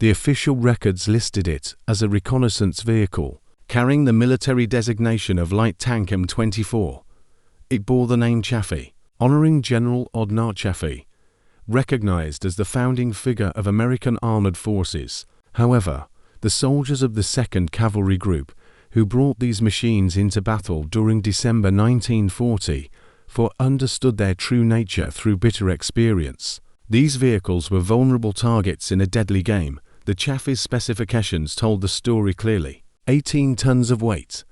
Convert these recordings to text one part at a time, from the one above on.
The official records listed it as a reconnaissance vehicle, carrying the military designation of Light Tank M24. It bore the name Chaffee, honoring General Odnar Chaffee, recognized as the founding figure of American armored forces. However, the soldiers of the 2nd Cavalry Group, who brought these machines into battle during December 1940, understood their true nature through bitter experience. These vehicles were vulnerable targets in a deadly game. The Chaffee's specifications told the story clearly. 18 tons of weight,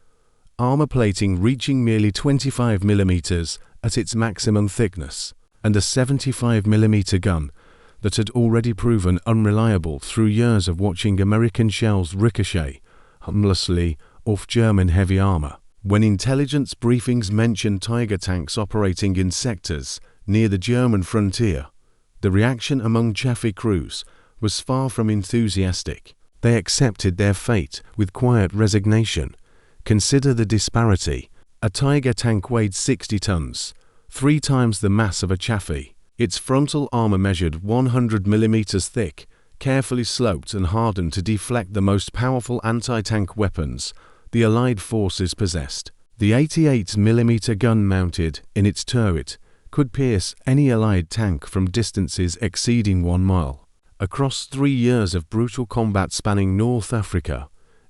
armor plating reaching merely 25 mm at its maximum thickness, and a 75mm gun that had already proven unreliable through years of watching American shells ricochet harmlessly off German heavy armor. When intelligence briefings mentioned Tiger tanks operating in sectors near the German frontier, the reaction among Chaffee crews was far from enthusiastic. They accepted their fate with quiet resignation. Consider the disparity. A Tiger tank weighed 60 tons, 3 times the mass of a Chaffee. Its frontal armor measured 100 mm thick, carefully sloped and hardened to deflect the most powerful anti-tank weapons the Allied forces possessed. The 88mm gun mounted in its turret could pierce any Allied tank from distances exceeding 1 mile. Across 3 years of brutal combat spanning North Africa,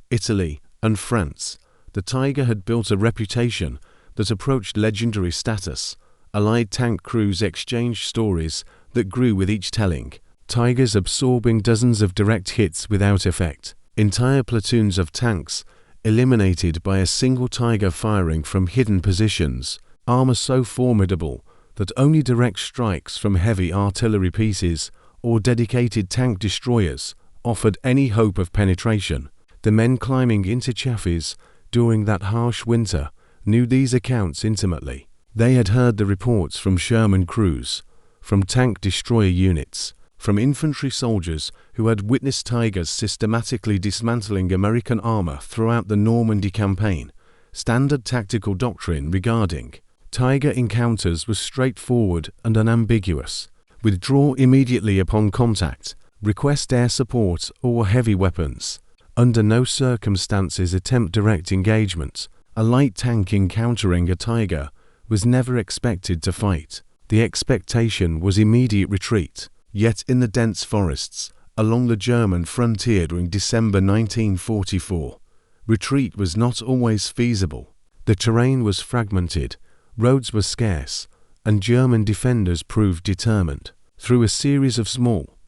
Italy, and France, the Tiger had built a reputation that approached legendary status. Allied tank crews exchanged stories that grew with each telling, Tigers absorbing dozens of direct hits without effect, entire platoons of tanks eliminated by a single Tiger firing from hidden positions, armor so formidable that only direct strikes from heavy artillery pieces or dedicated tank destroyers offered any hope of penetration. The men climbing into Chaffees during that harsh winter knew these accounts intimately. They had heard the reports from Sherman crews, from tank destroyer units, from infantry soldiers who had witnessed Tigers systematically dismantling American armor throughout the Normandy campaign. Standard tactical doctrine regarding Tiger encounters was straightforward and unambiguous. Withdraw immediately upon contact, request air support or heavy weapons. Under no circumstances attempt direct engagement. A light tank encountering a Tiger was never expected to fight. The expectation was immediate retreat. Yet in the dense forests along the German frontier during December 1944, retreat was not always feasible. The terrain was fragmented, roads were scarce, and German defenders proved determined. Through a series of small,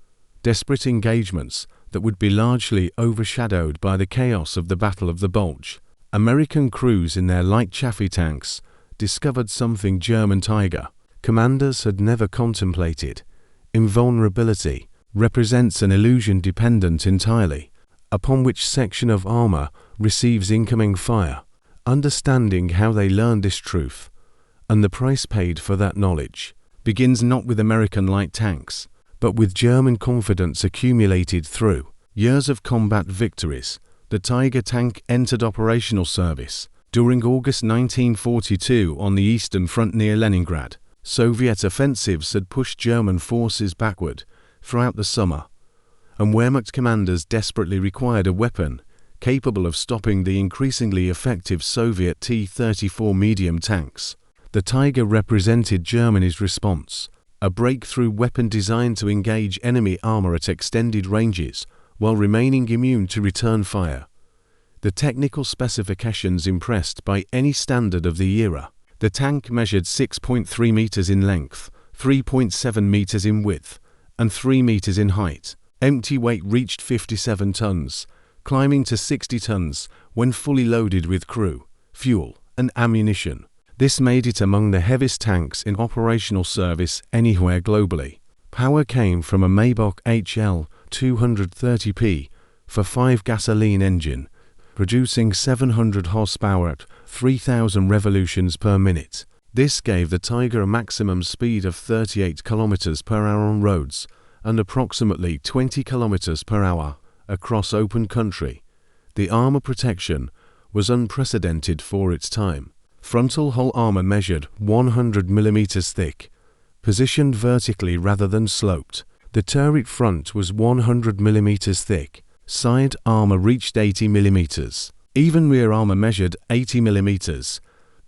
desperate engagements that would be largely overshadowed by the chaos of the Battle of the Bulge, American crews in their light Chaffee tanks discovered something German Tiger commanders had never contemplated. Invulnerability represents an illusion dependent entirely upon which section of armor receives incoming fire. Understanding how they learned this truth, and the price paid for that knowledge, begins not with American light tanks, but with German confidence accumulated through years of combat victories. The Tiger tank entered operational service during August 1942 on the Eastern Front near Leningrad. Soviet offensives had pushed German forces backward throughout the summer, and Wehrmacht commanders desperately required a weapon capable of stopping the increasingly effective Soviet T-34 medium tanks. The Tiger represented Germany's response, a breakthrough weapon designed to engage enemy armor at extended ranges while remaining immune to return fire. The technical specifications impressed by any standard of the era. The tank measured 6.3 meters in length, 3.7 meters in width, and 3 meters in height. Empty weight reached 57 tons, climbing to 60 tons when fully loaded with crew, fuel, and ammunition. This made it among the heaviest tanks in operational service anywhere globally. Power came from a Maybach HL 230P for 5 gasoline engine, producing 700 horsepower at 3,000 revolutions per minute. This gave the Tiger a maximum speed of 38 km per hour on roads and approximately 20 km per hour across open country. The armor protection was unprecedented for its time. Frontal hull armor measured 100 mm thick, positioned vertically rather than sloped. The turret front was 100 mm thick. Side armor reached 80 mm. Even rear armor measured 80 mm,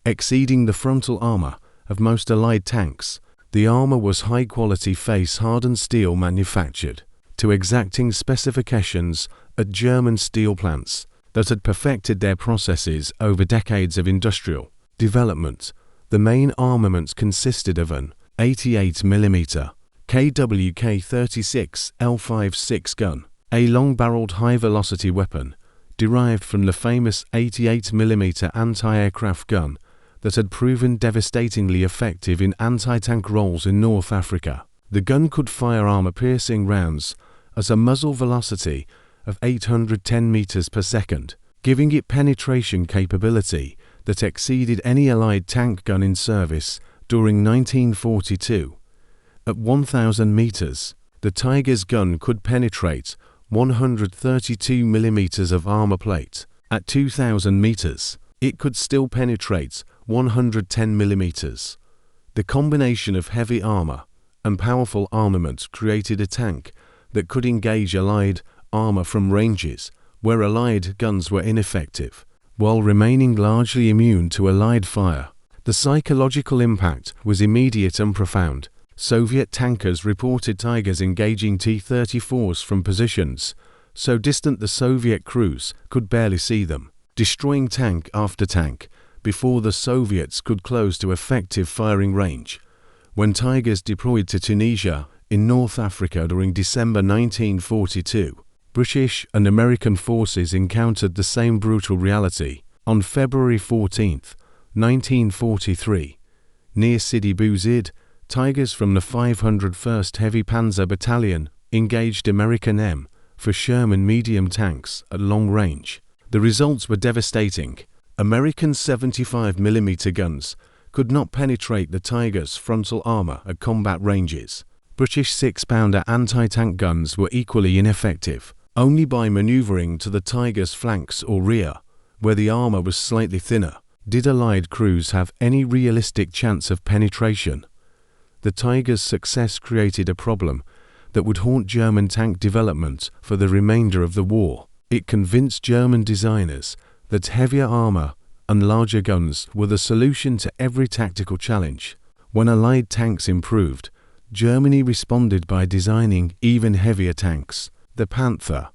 exceeding the frontal armor of most Allied tanks. The armor was high-quality face-hardened steel manufactured to exacting specifications at German steel plants that had perfected their processes over decades of industrial development. The main armament consisted of an 88 mm KWK-36 L56 gun, a long-barreled high-velocity weapon derived from the famous 88 mm anti-aircraft gun that had proven devastatingly effective in anti-tank roles in North Africa. The gun could fire armor-piercing rounds at a muzzle velocity of 810 meters per second, giving it penetration capability that exceeded any Allied tank gun in service during 1942. At 1,000 meters, the Tiger's gun could penetrate 132 millimeters of armor plate. At 2,000 meters, it could still penetrate 110 millimeters. The combination of heavy armor and powerful armament created a tank that could engage Allied armor from ranges where Allied guns were ineffective, while remaining largely immune to Allied fire. The psychological impact was immediate and profound. Soviet tankers reported Tigers engaging T-34s from positions so distant the Soviet crews could barely see them, destroying tank after tank before the Soviets could close to effective firing range. When Tigers deployed to Tunisia in North Africa during December 1942, British and American forces encountered the same brutal reality. On February 14, 1943, near Sidi Bouzid, Tigers from the 501st Heavy Panzer Battalion engaged American M24 Sherman medium tanks at long range. The results were devastating. American 75mm guns could not penetrate the Tiger's frontal armor at combat ranges. British 6-pounder anti-tank guns were equally ineffective. Only by maneuvering to the Tiger's flanks or rear, where the armor was slightly thinner, did Allied crews have any realistic chance of penetration. The Tiger's success created a problem that would haunt German tank development for the remainder of the war. It convinced German designers that heavier armor and larger guns were the solution to every tactical challenge. When Allied tanks improved, Germany responded by designing even heavier tanks. The Panther,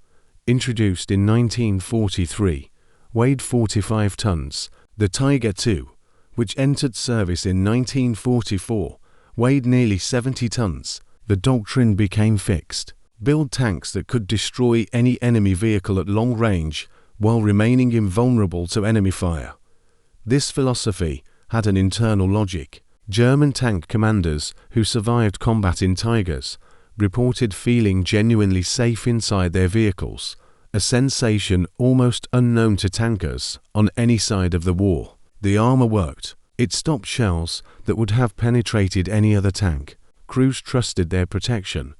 introduced in 1943, weighed 45 tons. The Tiger II, which entered service in 1944, weighed nearly 70 tons. The doctrine became fixed. Build tanks that could destroy any enemy vehicle at long range while remaining invulnerable to enemy fire. This philosophy had an internal logic. German tank commanders who survived combat in Tigers reported feeling genuinely safe inside their vehicles, a sensation almost unknown to tankers on any side of the war. The armor worked. It stopped shells that would have penetrated any other tank. Crews trusted their protection,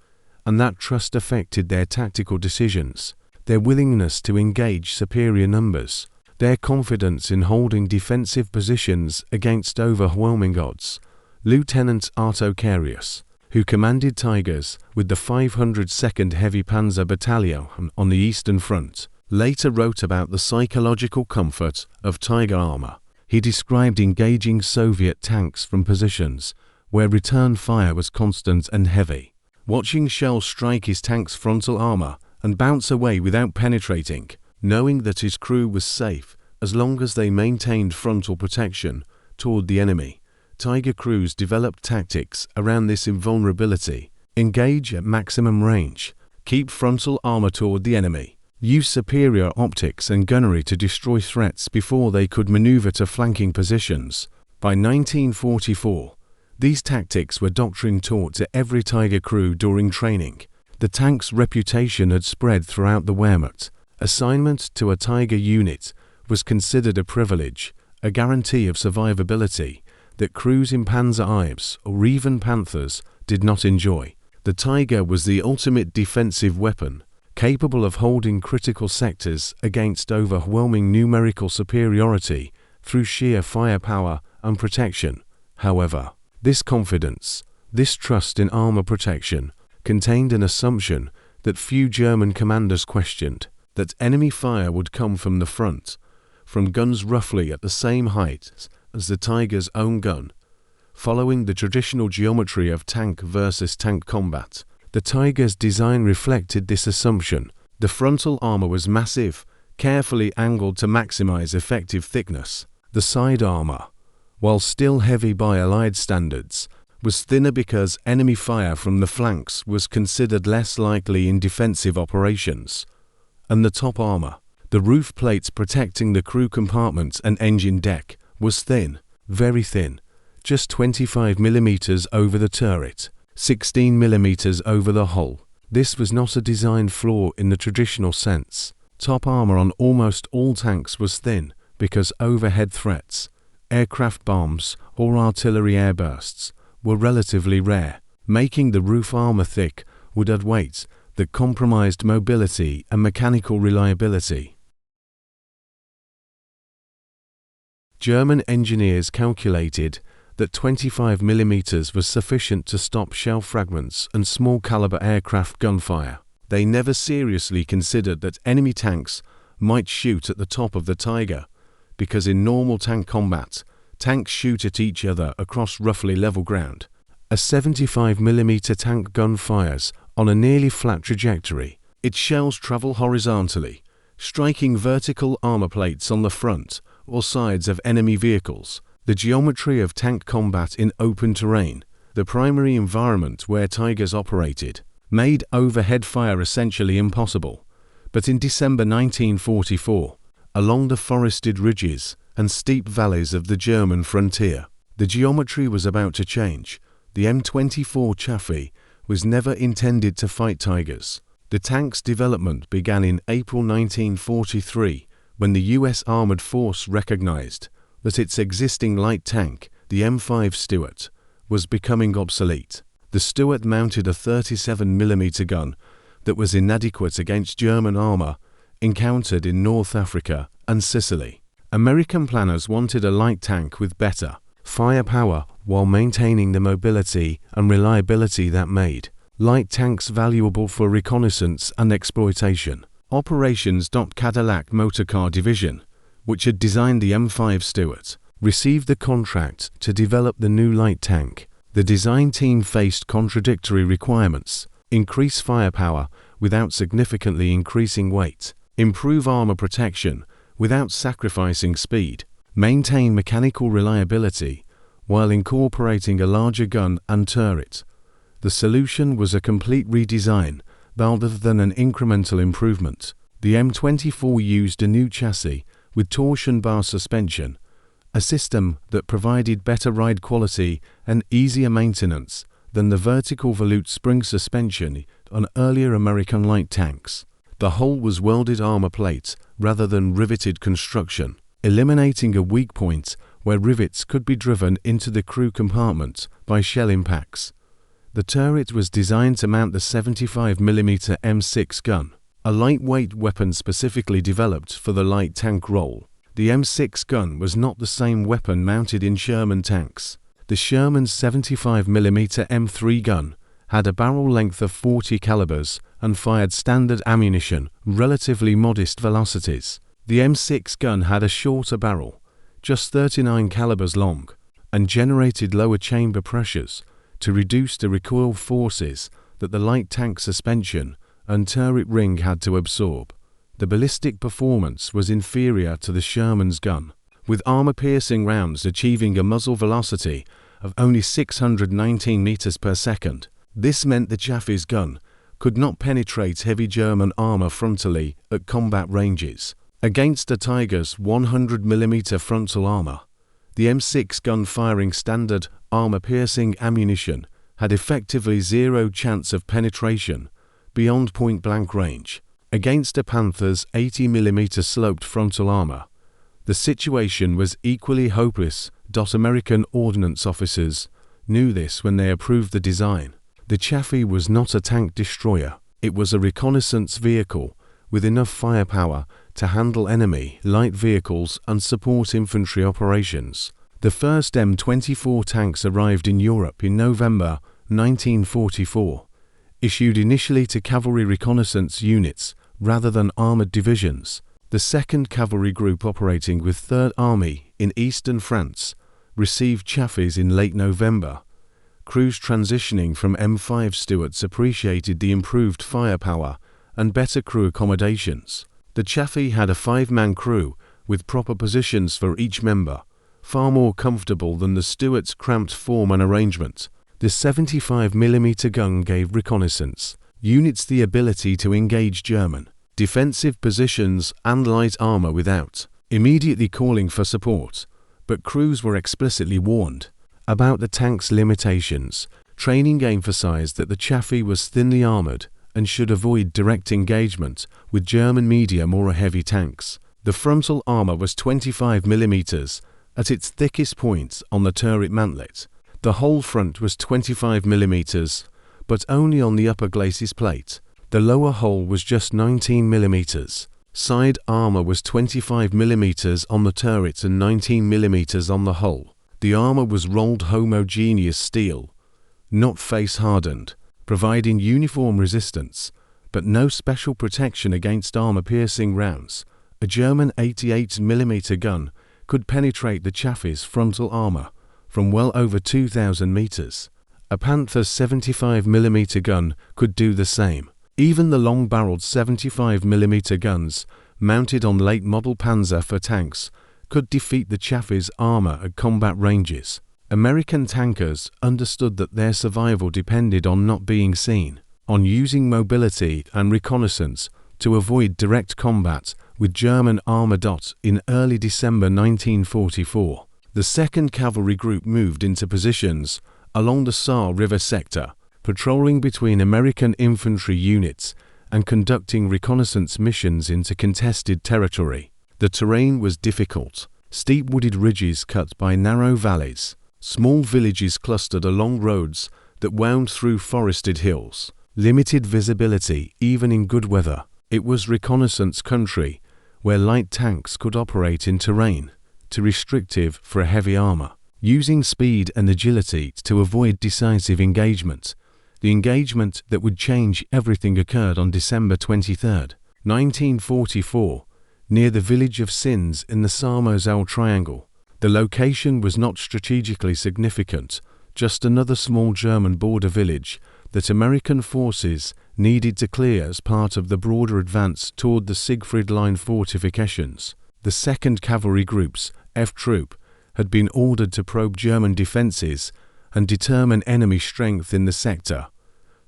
and that trust affected their tactical decisions, their willingness to engage superior numbers, their confidence in holding defensive positions against overwhelming odds. Lieutenant Arto Carius, who commanded Tigers with the 502nd Heavy Panzer Battalion on the Eastern Front, later wrote about the psychological comfort of Tiger armor. He described engaging Soviet tanks from positions where return fire was constant and heavy, watching shells strike his tank's frontal armor and bounce away without penetrating, knowing that his crew was safe as long as they maintained frontal protection toward the enemy. Tiger crews developed tactics around this invulnerability: engage at maximum range, keep frontal armor toward the enemy, use superior optics and gunnery to destroy threats before they could maneuver to flanking positions. By 1944, these tactics were doctrine taught to every Tiger crew during training. The tank's reputation had spread throughout the Wehrmacht. Assignment to a Tiger unit was considered a privilege, a guarantee of survivability that crews in Panzer Ives or even Panthers did not enjoy. The Tiger was the ultimate defensive weapon, capable of holding critical sectors against overwhelming numerical superiority through sheer firepower and protection. However, this confidence, this trust in armor protection, contained an assumption that few German commanders questioned, that enemy fire would come from the front, from guns roughly at the same height as the Tiger's own gun. Following the traditional geometry of tank versus tank combat, the Tiger's design reflected this assumption. The frontal armor was massive, carefully angled to maximize effective thickness. The side armor, while still heavy by Allied standards, was thinner because enemy fire from the flanks was considered less likely in defensive operations. And the top armor, the roof plates protecting the crew compartment and engine deck, was thin, very thin, just 25 mm over the turret, 16 mm over the hull. This was not a design flaw in the traditional sense. Top armor on almost all tanks was thin because overhead threats, aircraft bombs or artillery airbursts, were relatively rare. Making the roof armor thick would add weight that compromised mobility and mechanical reliability. German engineers calculated that 25 mm was sufficient to stop shell fragments and small caliber aircraft gunfire. They never seriously considered that enemy tanks might shoot at the top of the Tiger, because in normal tank combat, tanks shoot at each other across roughly level ground. A 75 mm tank gun fires on a nearly flat trajectory. Its shells travel horizontally, striking vertical armor plates on the front or sides of enemy vehicles. The geometry of tank combat in open terrain, the primary environment where Tigers operated, made overhead fire essentially impossible. But in December 1944, along the forested ridges and steep valleys of the German frontier, the geometry was about to change. The M24 Chaffee was never intended to fight Tigers. The tank's development began in April 1943 when the U.S. Armored Force recognized that its existing light tank, the M5 Stuart, was becoming obsolete. The Stuart mounted a 37 mm gun that was inadequate against German armor encountered in North Africa and Sicily. American planners wanted a light tank with better firepower while maintaining the mobility and reliability that made light tanks valuable for reconnaissance and exploitation. Operations. Cadillac Motor Car Division, which had designed the M5 Stuart, received the contract to develop the new light tank. The design team faced contradictory requirements: increase firepower without significantly increasing weight, improve armor protection without sacrificing speed, maintain mechanical reliability while incorporating a larger gun and turret. The solution was a complete redesign rather than an incremental improvement. The M24 used a new chassis with torsion bar suspension, a system that provided better ride quality and easier maintenance than the vertical volute spring suspension on earlier American light tanks. The hull was welded armor plate rather than riveted construction, eliminating a weak point where rivets could be driven into the crew compartment by shell impacts. The turret was designed to mount the 75 mm M6 gun, a lightweight weapon specifically developed for the light tank role. The M6 gun was not the same weapon mounted in Sherman tanks. The Sherman's 75 mm M3 gun had a barrel length of 40 calibers and fired standard ammunition, relatively modest velocities. The M6 gun had a shorter barrel, just 39 calibers long, and generated lower chamber pressures to reduce the recoil forces that the light tank suspension and turret ring had to absorb. The ballistic performance was inferior to the Sherman's gun, with armor-piercing rounds achieving a muzzle velocity of only 619 meters per second. This meant the Chaffee's gun could not penetrate heavy German armor frontally at combat ranges. Against the Tiger's 100 mm frontal armor, the M6 gun firing standard armor-piercing ammunition had effectively zero chance of penetration beyond point-blank range. Against a Panther's 80 mm sloped frontal armor, the situation was equally hopeless. American ordnance officers knew this when they approved the design. The Chaffee was not a tank destroyer. It was a reconnaissance vehicle with enough firepower to handle enemy light vehicles and support infantry operations. The first M24 tanks arrived in Europe in November 1944. issued initially to cavalry reconnaissance units rather than armored divisions. The 2nd Cavalry Group, operating with 3rd Army in eastern France, received Chaffees in late November. Crews transitioning from M5 Stuarts appreciated the improved firepower and better crew accommodations. The Chaffee had a 5-man crew with proper positions for each member, far more comfortable than the Stuart's cramped form and arrangement. The 75mm gun gave reconnaissance units the ability to engage German defensive positions and light armor without immediately calling for support, but crews were explicitly warned about the tank's limitations. Training emphasized that the Chaffee was thinly armored and should avoid direct engagement with German medium or heavy tanks. The frontal armor was 25mm at its thickest point on the turret mantlet. The whole front was 25mm, but only on the upper glacis plate. The lower hull was just 19mm. Side armor was 25mm on the turret and 19mm on the hull. The armor was rolled homogeneous steel, not face hardened, providing uniform resistance, but no special protection against armor-piercing rounds. A German 88mm gun could penetrate the Chaffee's frontal armor from well over 2,000 meters. A Panther 75mm gun could do the same. Even the long-barreled 75mm guns mounted on late-model Panzer for tanks could defeat the Chaffee's armor at combat ranges. American tankers understood that their survival depended on not being seen, on using mobility and reconnaissance to avoid direct combat with German armor. In early December 1944, the 2nd Cavalry Group moved into positions along the Saar River sector, patrolling between American infantry units and conducting reconnaissance missions into contested territory. The terrain was difficult. Steep wooded ridges cut by narrow valleys, small villages clustered along roads that wound through forested hills, limited visibility even in good weather. It was reconnaissance country where light tanks could operate in terrain too restrictive for heavy armor. Using speed and agility to avoid decisive engagement, the engagement that would change everything occurred on December 23, 1944, near the village of Sinz in the Saar-Moselle Triangle. The location was not strategically significant, just another small German border village that American forces needed to clear as part of the broader advance toward the Siegfried Line fortifications. The 2nd Cavalry Group's F Troop had been ordered to probe German defenses and determine enemy strength in the sector.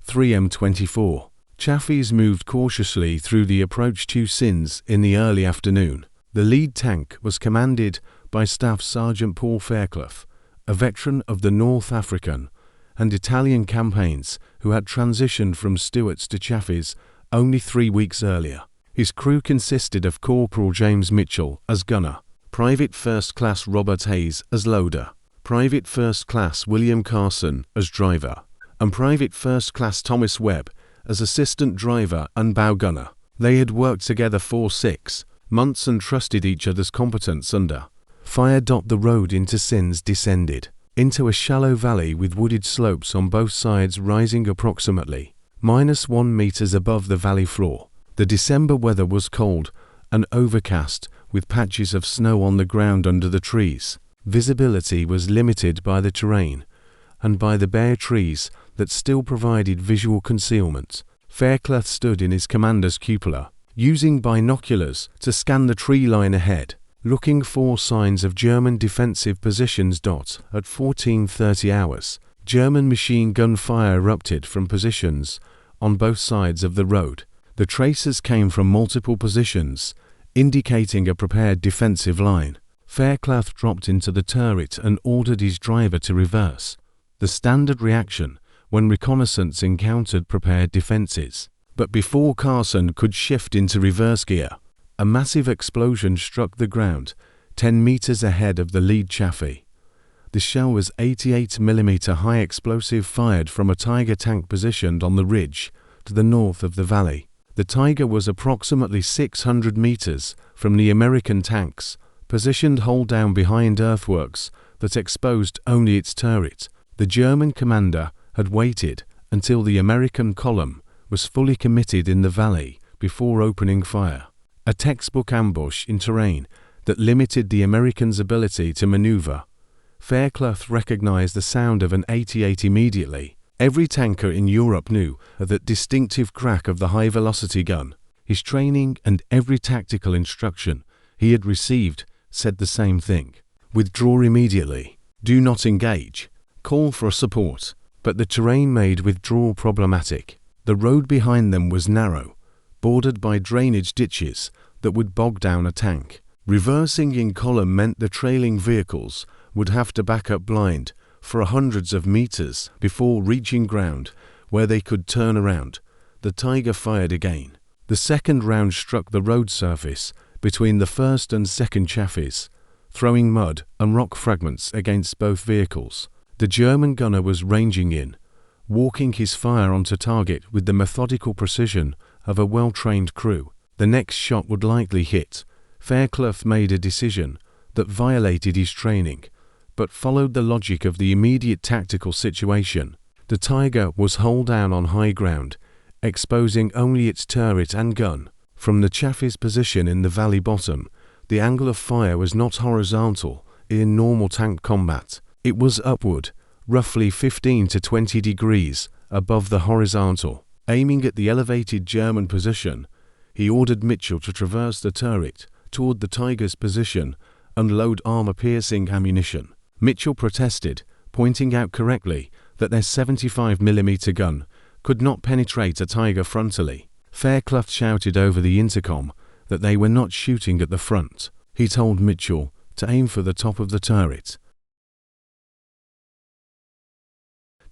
3M24 Chaffees moved cautiously through the approach to Sinz in the early afternoon. The lead tank was commanded by Staff Sergeant Paul Faircloth, a veteran of the North African and Italian campaigns who had transitioned from Stuarts to Chaffees only 3 weeks earlier. His crew consisted of Corporal James Mitchell as gunner, Private First Class Robert Hayes as loader, Private First Class William Carson as driver, and Private First Class Thomas Webb as assistant driver and bow gunner. They had worked together for 6 months and trusted each other's competence under fire. The road into Sinz descended into a shallow valley with wooded slopes on both sides rising approximately -1 meters above the valley floor. The December weather was cold and overcast with patches of snow on the ground under the trees. Visibility was limited by the terrain and by the bare trees that still provided visual concealment. Faircloth stood in his commander's cupola, using binoculars to scan the tree line ahead, looking for signs of German defensive positions. At 14:30 hours, German machine gun fire erupted from positions on both sides of the road. The tracers came from multiple positions, indicating a prepared defensive line. Faircloth dropped into the turret and ordered his driver to reverse, the standard reaction when reconnaissance encountered prepared defenses. But before Carson could shift into reverse gear, a massive explosion struck the ground 10 meters ahead of the lead Chaffee. The shell was 88mm high explosive fired from a Tiger tank positioned on the ridge to the north of the valley. The Tiger was approximately 600 meters from the American tanks, positioned hull down behind earthworks that exposed only its turret. The German commander had waited until the American column was fully committed in the valley before opening fire. A textbook ambush in terrain that limited the Americans' ability to maneuver. Faircloth recognized the sound of an 88 immediately. Every tanker in Europe knew that distinctive crack of the high-velocity gun. His training and every tactical instruction he had received said the same thing. Withdraw immediately. Do not engage. Call for support. But the terrain made withdrawal problematic. The road behind them was narrow, bordered by drainage ditches that would bog down a tank. Reversing in column meant the trailing vehicles would have to back up blind for hundreds of meters before reaching ground where they could turn around. The Tiger fired again. The second round struck the road surface between the first and second Chaffees, throwing mud and rock fragments against both vehicles. The German gunner was ranging in, walking his fire onto target with the methodical precision of a well-trained crew. The next shot would likely hit. Faircloth made a decision that violated his training, but followed the logic of the immediate tactical situation. The Tiger was hull down on high ground, exposing only its turret and gun. From the Chaffees' position in the valley bottom, the angle of fire was not horizontal in normal tank combat. It was upward, roughly 15 to 20 degrees above the horizontal. Aiming at the elevated German position, he ordered Mitchell to traverse the turret toward the Tiger's position and load armor-piercing ammunition. Mitchell protested, pointing out correctly that their 75mm gun could not penetrate a Tiger frontally. Faircloth shouted over the intercom that they were not shooting at the front. He told Mitchell to aim for the top of the turret.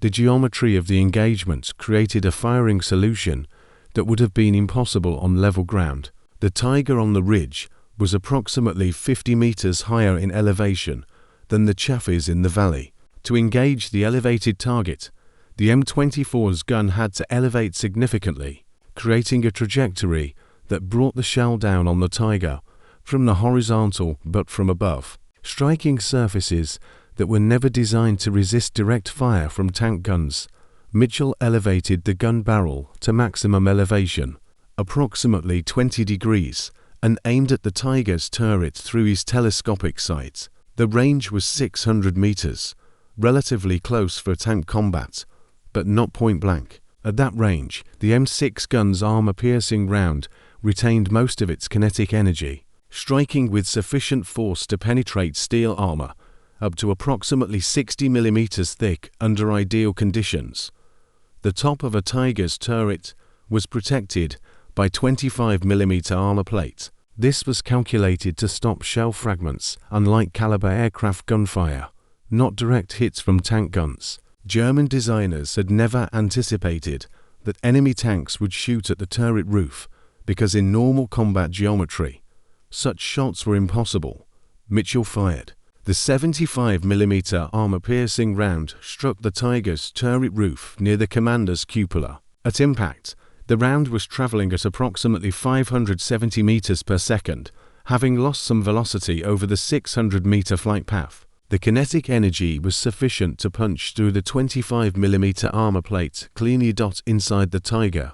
The geometry of the engagement created a firing solution that would have been impossible on level ground. The Tiger on the ridge was approximately 50 meters higher in elevation than the Chaffees in the valley. To engage the elevated target, the M24's gun had to elevate significantly, creating a trajectory that brought the shell down on the Tiger from the horizontal but from above, striking surfaces that were never designed to resist direct fire from tank guns. Mitchell elevated the gun barrel to maximum elevation, approximately 20 degrees, and aimed at the Tiger's turret through his telescopic sights. The range was 600 meters, relatively close for tank combat, but not point blank. At that range, the M6 gun's armor-piercing round retained most of its kinetic energy, striking with sufficient force to penetrate steel armor up to approximately 60mm thick under ideal conditions. The top of a Tiger's turret was protected by 25mm armor plate. This was calculated to stop shell fragments and light caliber aircraft gunfire, not direct hits from tank guns. German designers had never anticipated that enemy tanks would shoot at the turret roof because in normal combat geometry, such shots were impossible. Mitchell fired. The 75mm armor-piercing round struck the Tiger's turret roof near the commander's cupola. At impact, the round was traveling at approximately 570 meters per second, having lost some velocity over the 600-meter flight path. The kinetic energy was sufficient to punch through the 25mm armor plate cleanly inside the Tiger.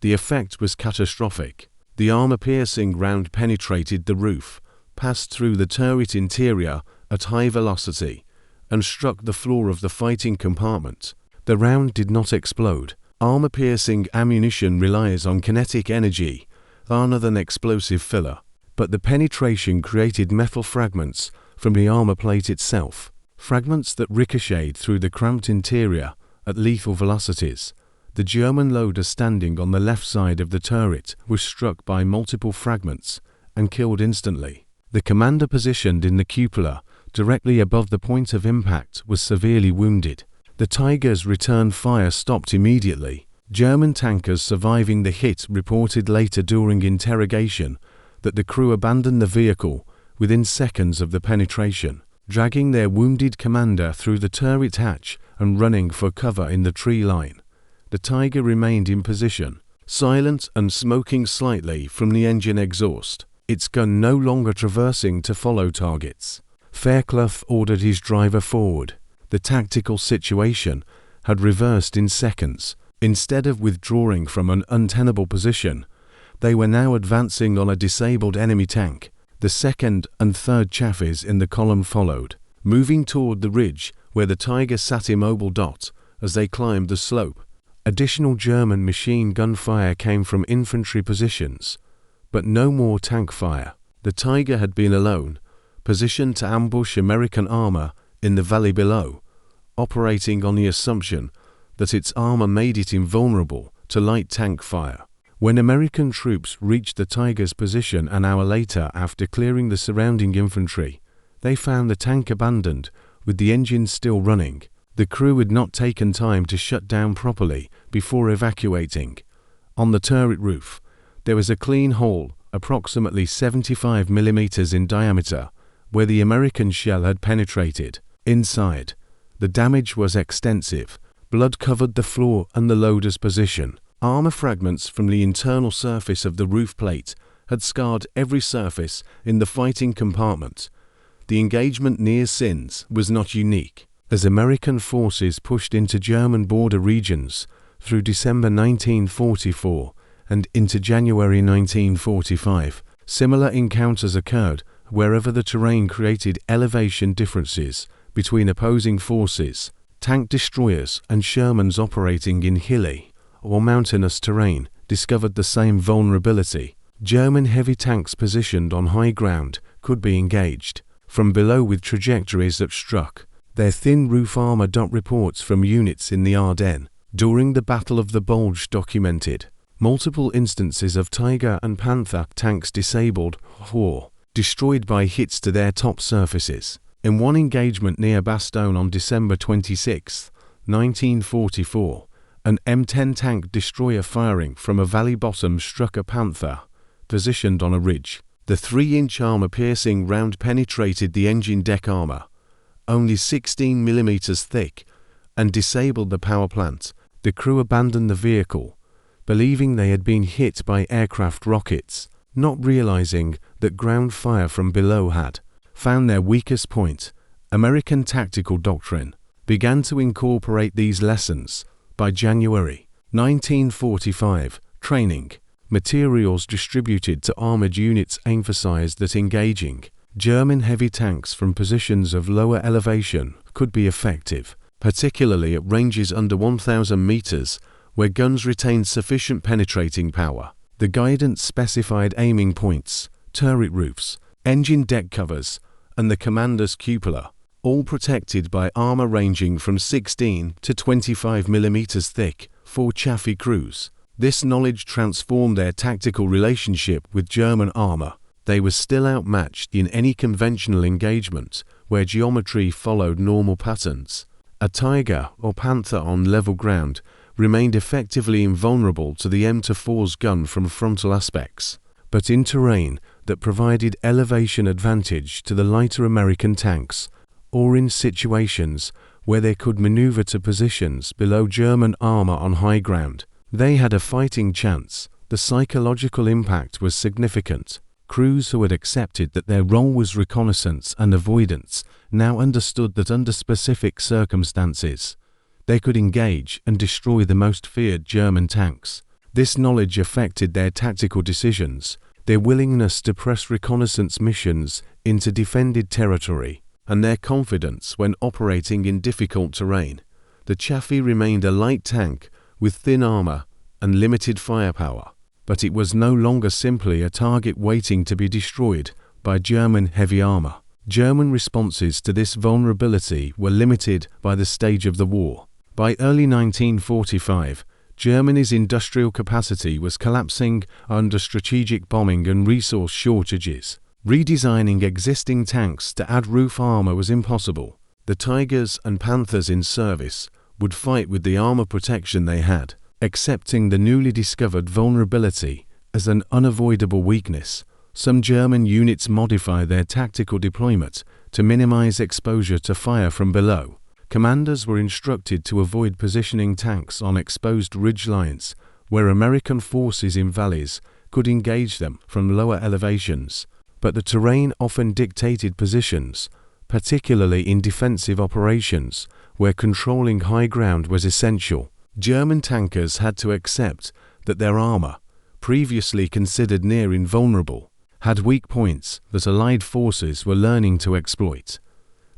The effect was catastrophic. The armor-piercing round penetrated the roof, passed through the turret interior at high velocity, and struck the floor of the fighting compartment. The round did not explode. Armor-piercing ammunition relies on kinetic energy rather than explosive filler, but the penetration created metal fragments from the armor plate itself, fragments that ricocheted through the cramped interior at lethal velocities. The German loader standing on the left side of the turret was struck by multiple fragments and killed instantly. The commander positioned in the cupola directly above the point of impact was severely wounded. The Tiger's return fire stopped immediately. German tankers surviving the hit reported later during interrogation that the crew abandoned the vehicle within seconds of the penetration, dragging their wounded commander through the turret hatch and running for cover in the tree line. The Tiger remained in position, silent and smoking slightly from the engine exhaust, its gun no longer traversing to follow targets. Faircloth ordered his driver forward. The tactical situation had reversed in seconds, Instead of withdrawing from an untenable position, they were now advancing on a disabled enemy tank. The 2nd and 3rd Chaffees in the column followed, moving toward the ridge where the Tiger sat immobile. As they climbed the slope, additional German machine gun fire came from infantry positions, but no more tank fire. The Tiger had been alone, positioned to ambush American armor in the valley below, operating on the assumption that its armor made it invulnerable to light tank fire. When American troops reached the Tiger's position an hour later after clearing the surrounding infantry, they found the tank abandoned with the engines still running. The crew had not taken time to shut down properly before evacuating. On the turret roof, there was a clean hole approximately 75 mm in diameter where the American shell had penetrated. Inside, the damage was extensive. Blood covered the floor and the loader's position. Armor fragments from the internal surface of the roof plate had scarred every surface in the fighting compartment. The engagement near Sinz was not unique. As American forces pushed into German border regions through December 1944 and into January 1945, similar encounters occurred wherever the terrain created elevation differences between opposing forces. Tank destroyers and Shermans operating in hilly or mountainous terrain discovered the same vulnerability. German heavy tanks positioned on high ground could be engaged from below with trajectories that struck their thin roof armor. Reports from units in the Ardennes during the Battle of the Bulge documented multiple instances of Tiger and Panther tanks disabled or destroyed by hits to their top surfaces. In one engagement near Bastogne on December 26, 1944, an M10 tank destroyer firing from a valley bottom struck a Panther positioned on a ridge. The 3-inch armor-piercing round penetrated the engine deck armor, only 16 mm thick, and disabled the power plant. The crew abandoned the vehicle, believing they had been hit by aircraft rockets, not realizing that ground fire from below had found their weakest point. American tactical doctrine began to incorporate these lessons. By January 1945, training materials distributed to armored units emphasized that engaging German heavy tanks from positions of lower elevation could be effective, particularly at ranges under 1,000 meters, where guns retained sufficient penetrating power. The guidance specified aiming points, turret roofs, engine deck covers, and the commander's cupola, all protected by armor ranging from 16 to 25 mm thick for Chaffee crews. This knowledge transformed their tactical relationship with German armor. They were still outmatched in any conventional engagement where geometry followed normal patterns. A Tiger or Panther on level ground remained effectively invulnerable to the M24's gun from frontal aspects, but in terrain that provided elevation advantage to the lighter American tanks, or in situations where they could maneuver to positions below German armor on high ground, they had a fighting chance. The psychological impact was significant. Crews who had accepted that their role was reconnaissance and avoidance now understood that under specific circumstances, they could engage and destroy the most feared German tanks. This knowledge affected their tactical decisions, their willingness to press reconnaissance missions into defended territory, and their confidence when operating in difficult terrain. The Chaffee remained a light tank with thin armor and limited firepower, but it was no longer simply a target waiting to be destroyed by German heavy armor. German responses to this vulnerability were limited by the stage of the war. By early 1945, Germany's industrial capacity was collapsing under strategic bombing and resource shortages. Redesigning existing tanks to add roof armor was impossible. The Tigers and Panthers in service would fight with the armor protection they had, accepting the newly discovered vulnerability as an unavoidable weakness. Some German units modified their tactical deployment to minimize exposure to fire from below. Commanders were instructed to avoid positioning tanks on exposed ridgelines, where American forces in valleys could engage them from lower elevations. But the terrain often dictated positions, particularly in defensive operations, where controlling high ground was essential. German tankers had to accept that their armor, previously considered near invulnerable, had weak points that Allied forces were learning to exploit.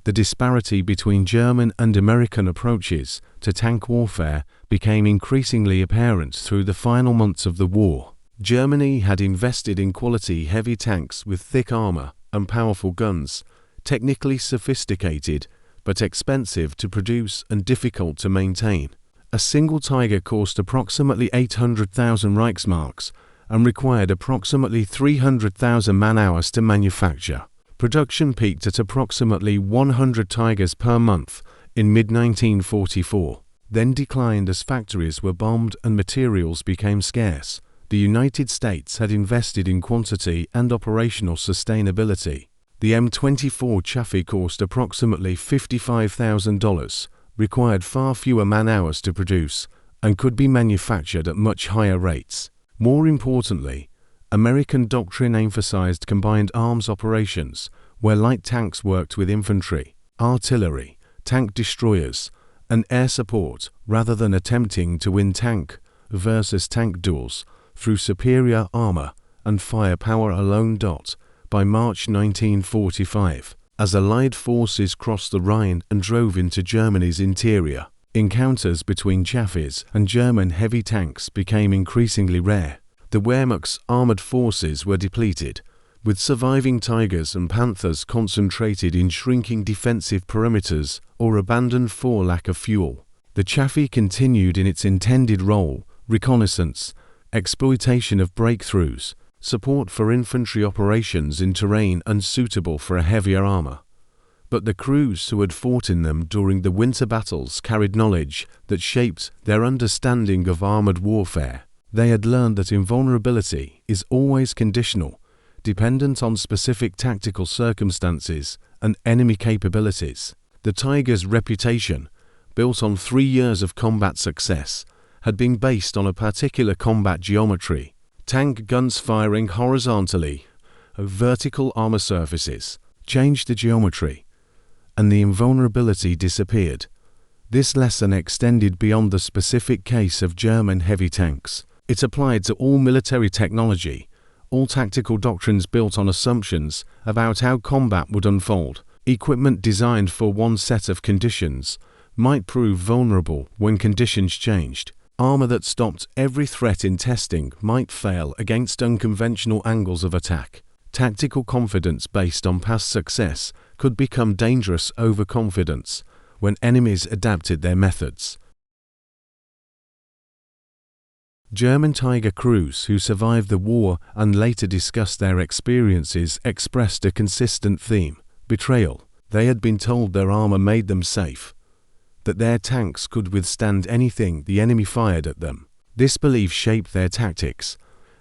The disparity between German and American approaches to tank warfare became increasingly apparent through the final months of the war. Germany had invested in quality heavy tanks with thick armor and powerful guns, technically sophisticated but expensive to produce and difficult to maintain. A single Tiger cost approximately 800,000 Reichsmarks and required approximately 300,000 man-hours to manufacture. Production peaked at approximately 100 Tigers per month in mid-1944, then declined as factories were bombed and materials became scarce. The United States had invested in quantity and operational sustainability. The M24 Chaffee cost approximately $55,000, required far fewer man-hours to produce, and could be manufactured at much higher rates. More importantly, American doctrine emphasized combined arms operations, where light tanks worked with infantry, artillery, tank destroyers, and air support, rather than attempting to win tank versus tank duels through superior armor and firepower alone. By March 1945, as Allied forces crossed the Rhine and drove into Germany's interior, encounters between Chaffees and German heavy tanks became increasingly rare. The Wehrmacht's armored forces were depleted, with surviving Tigers and Panthers concentrated in shrinking defensive perimeters or abandoned for lack of fuel. The Chaffee continued in its intended role: reconnaissance, exploitation of breakthroughs, support for infantry operations in terrain unsuitable for a heavier armor. But the crews who had fought in them during the winter battles carried knowledge that shaped their understanding of armored warfare. They had learned that invulnerability is always conditional, dependent on specific tactical circumstances and enemy capabilities. The Tiger's reputation, built on 3 years of combat success, had been based on a particular combat geometry: tank guns firing horizontally, vertical armor surfaces. Changed the geometry, and the invulnerability disappeared. This lesson extended beyond the specific case of German heavy tanks. It applied to all military technology, all tactical doctrines built on assumptions about how combat would unfold. Equipment designed for one set of conditions might prove vulnerable when conditions changed. Armor that stopped every threat in testing might fail against unconventional angles of attack. Tactical confidence based on past success could become dangerous overconfidence when enemies adapted their methods. German Tiger crews who survived the war and later discussed their experiences expressed a consistent theme: betrayal. They had been told their armor made them safe, that their tanks could withstand anything the enemy fired at them. This belief shaped their tactics,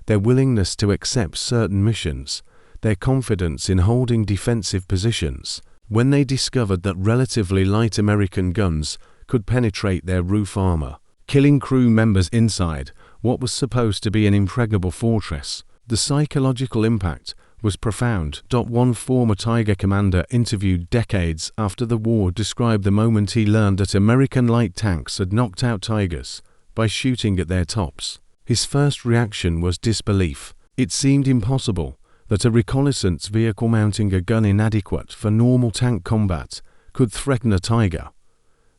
their willingness to accept certain missions, their confidence in holding defensive positions. When they discovered that relatively light American guns could penetrate their roof armor, killing crew members inside what was supposed to be an impregnable fortress, the psychological impact was profound. One former Tiger commander interviewed decades after the war described the moment he learned that American light tanks had knocked out Tigers by shooting at their tops. His first reaction was disbelief. It seemed impossible that a reconnaissance vehicle mounting a gun inadequate for normal tank combat could threaten a Tiger.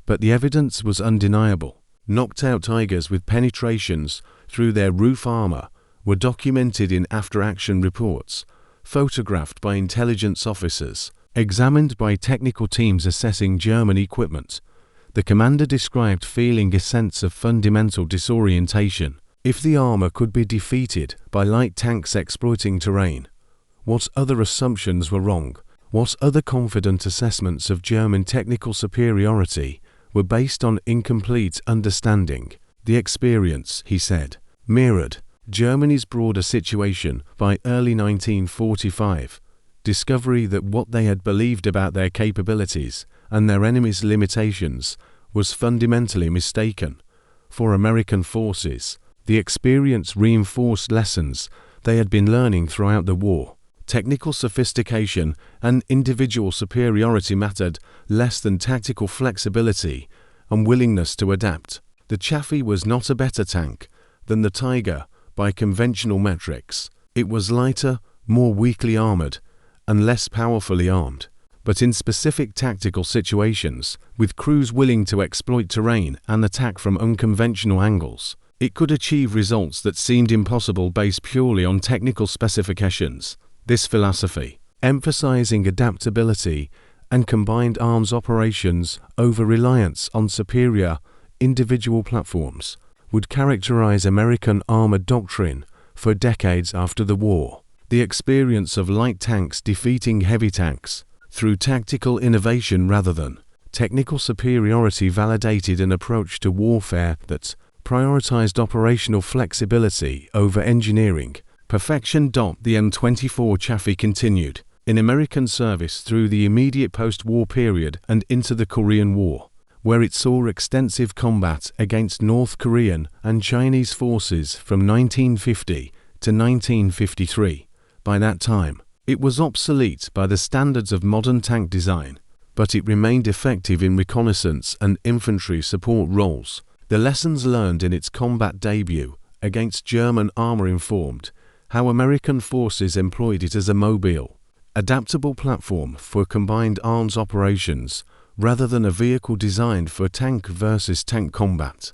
But the evidence was undeniable. Knocked out Tigers with penetrations through their roof armor were documented in after-action reports, photographed by intelligence officers, examined by technical teams assessing German equipment. The commander described feeling a sense of fundamental disorientation. If the armor could be defeated by light tanks exploiting terrain, what other assumptions were wrong? What other confident assessments of German technical superiority were based on incomplete understanding? The experience, he said, mirrored Germany's broader situation by early 1945, discovery that what they had believed about their capabilities and their enemy's limitations was fundamentally mistaken. For American forces, the experience reinforced lessons they had been learning throughout the war. Technical sophistication and individual superiority mattered less than tactical flexibility and willingness to adapt. The Chaffee was not a better tank than the Tiger by conventional metrics. It was lighter, more weakly armored, and less powerfully armed. But in specific tactical situations, with crews willing to exploit terrain and attack from unconventional angles, it could achieve results that seemed impossible based purely on technical specifications. This philosophy, emphasizing adaptability and combined arms operations over reliance on superior individual platforms, would characterize American armored doctrine for decades after the war. The experience of light tanks defeating heavy tanks through tactical innovation rather than technical superiority validated an approach to warfare that prioritized operational flexibility over engineering perfection. The M24 Chaffee continued in American service through the immediate post-war period and into the Korean War, where it saw extensive combat against North Korean and Chinese forces from 1950 to 1953. By that time, it was obsolete by the standards of modern tank design, but it remained effective in reconnaissance and infantry support roles. The lessons learned in its combat debut against German armor informed how American forces employed it as a mobile, adaptable platform for combined arms operations rather than a vehicle designed for tank versus tank combat.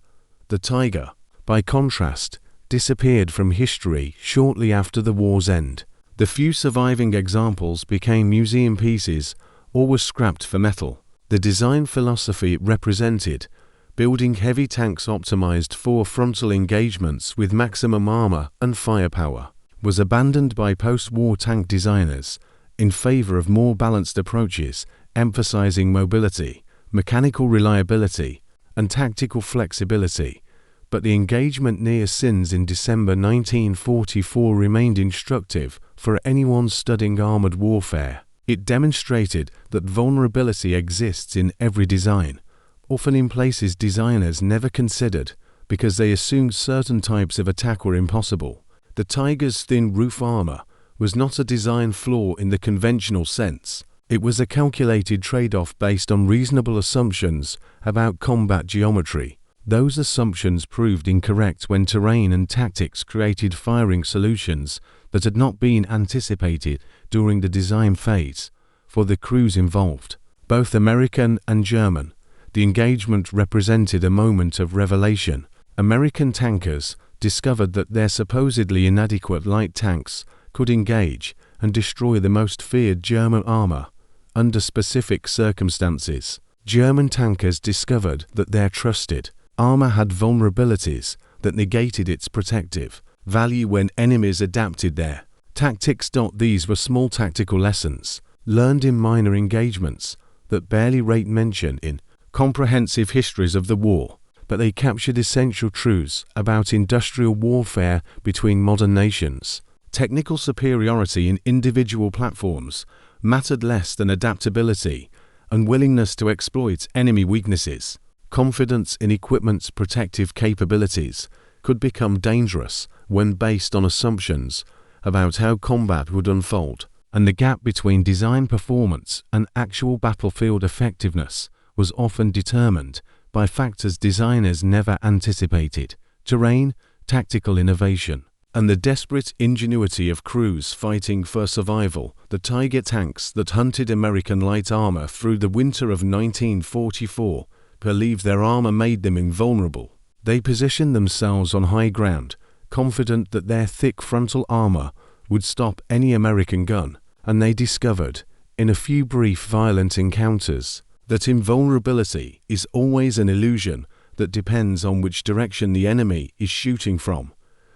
The Tiger, by contrast, disappeared from history shortly after the war's end. The few surviving examples became museum pieces or were scrapped for metal. The design philosophy it represented, building heavy tanks optimized for frontal engagements with maximum armor and firepower, was abandoned by post-war tank designers in favor of more balanced approaches emphasizing mobility, mechanical reliability, and tactical flexibility. But the engagement near Sinz in December 1944 remained instructive for anyone studying armored warfare. It demonstrated that vulnerability exists in every design, often in places designers never considered because they assumed certain types of attack were impossible. The Tiger's thin roof armor was not a design flaw in the conventional sense. It was a calculated trade-off based on reasonable assumptions about combat geometry. Those assumptions proved incorrect when terrain and tactics created firing solutions that had not been anticipated during the design phase. For the crews involved, both American and German, the engagement represented a moment of revelation. American tankers discovered that their supposedly inadequate light tanks could engage and destroy the most feared German armor under specific circumstances. German tankers discovered that their trusted armor had vulnerabilities that negated its protective value when enemies adapted their tactics. These were small tactical lessons learned in minor engagements that barely rate mention in comprehensive histories of the war, but they captured essential truths about industrial warfare between modern nations. Technical superiority in individual platforms mattered less than adaptability and willingness to exploit enemy weaknesses. Confidence in equipment's protective capabilities could become dangerous when based on assumptions about how combat would unfold, and the gap between design performance and actual battlefield effectiveness was often determined by factors designers never anticipated: terrain, tactical innovation, and the desperate ingenuity of crews fighting for survival. The Tiger tanks that hunted American light armor through the winter of 1944 believed their armor made them invulnerable. They positioned themselves on high ground, confident that their thick frontal armor would stop any American gun, and they discovered, in a few brief violent encounters, that invulnerability is always an illusion that depends on which direction the enemy is shooting from.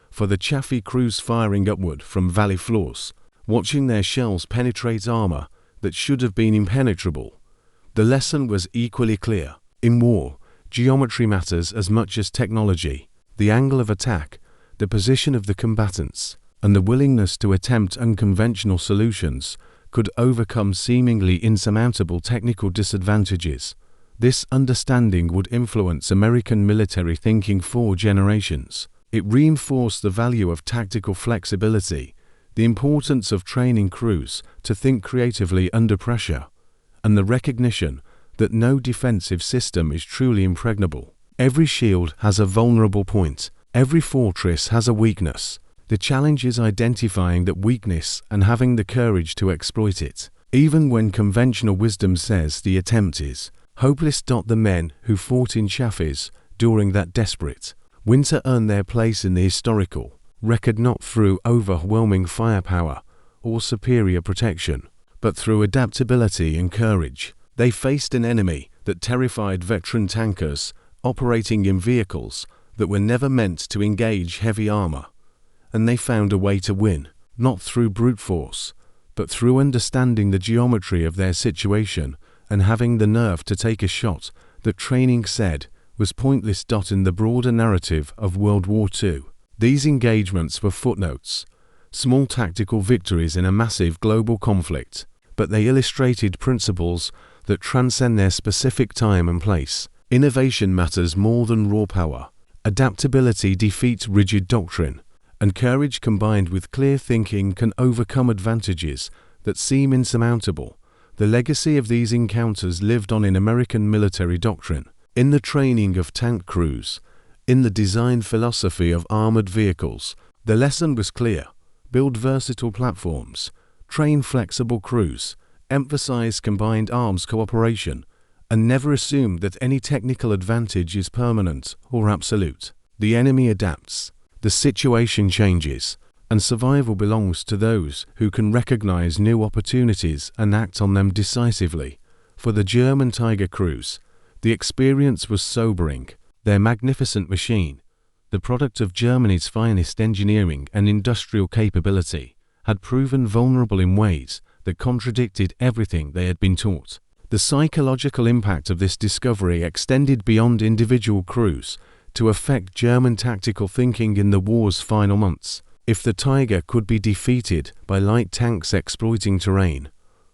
For the Chaffee crews firing upward from valley floors, watching their shells penetrate armor that should have been impenetrable, the lesson was equally clear. In war, geometry matters as much as technology. The angle of attack, the position of the combatants, and the willingness to attempt unconventional solutions could overcome seemingly insurmountable technical disadvantages. This understanding would influence American military thinking for generations. It reinforced the value of tactical flexibility, the importance of training crews to think creatively under pressure, and the recognition that no defensive system is truly impregnable. Every shield has a vulnerable point. Every fortress has a weakness. The challenge is identifying that weakness and having the courage to exploit it, even when conventional wisdom says the attempt is hopeless. The men who fought in Chaffees during that desperate winter earned their place in the historical record not through overwhelming firepower or superior protection, but through adaptability and courage. They faced an enemy that terrified veteran tankers operating in vehicles that were never meant to engage heavy armor, and they found a way to win, not through brute force, but through understanding the geometry of their situation and having the nerve to take a shot that training said was pointless. In the broader narrative of World War II, these engagements were footnotes, small tactical victories in a massive global conflict, but they illustrated principles that transcend their specific time and place. Innovation matters more than raw power. Adaptability defeats rigid doctrine, and courage combined with clear thinking can overcome advantages that seem insurmountable. The legacy of these encounters lived on in American military doctrine, in the training of tank crews, in the design philosophy of armored vehicles. The lesson was clear: build versatile platforms, train flexible crews, emphasize combined arms cooperation, and never assume that any technical advantage is permanent or absolute. The enemy adapts, the situation changes, and survival belongs to those who can recognize new opportunities and act on them decisively. For the German Tiger crews, the experience was sobering. Their magnificent machine, the product of Germany's finest engineering and industrial capability, had proven vulnerable in ways that contradicted everything they had been taught. The psychological impact of this discovery extended beyond individual crews to affect German tactical thinking in the war's final months. If the Tiger could be defeated by light tanks exploiting terrain,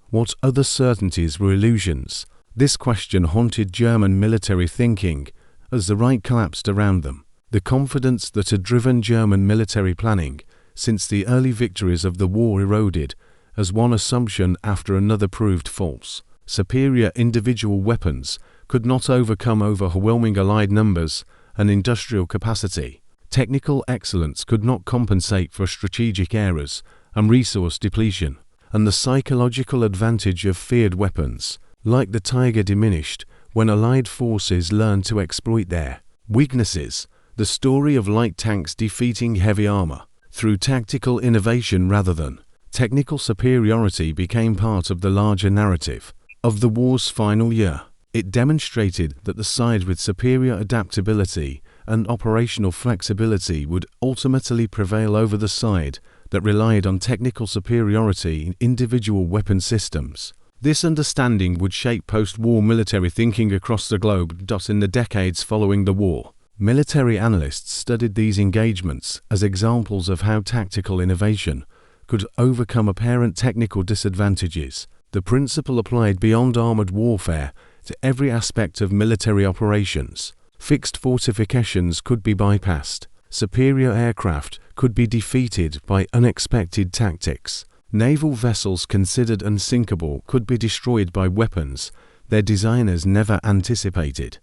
what other certainties were illusions? This question haunted German military thinking as the right collapsed around them. The confidence that had driven German military planning since the early victories of the war eroded as one assumption after another proved false. Superior individual weapons could not overcome overwhelming Allied numbers and industrial capacity. Technical excellence could not compensate for strategic errors and resource depletion, and the psychological advantage of feared weapons, like the Tiger, diminished when Allied forces learned to exploit their weaknesses. The story of light tanks defeating heavy armor through tactical innovation rather than technical superiority became part of the larger narrative of the war's final year. It demonstrated that the side with superior adaptability and operational flexibility would ultimately prevail over the side that relied on technical superiority in individual weapon systems. This understanding would shape post-war military thinking across the globe. In the decades following the war, military analysts studied these engagements as examples of how tactical innovation could overcome apparent technical disadvantages. The principle applied beyond armored warfare to every aspect of military operations. Fixed fortifications could be bypassed. Superior aircraft could be defeated by unexpected tactics. Naval vessels considered unsinkable could be destroyed by weapons their designers never anticipated.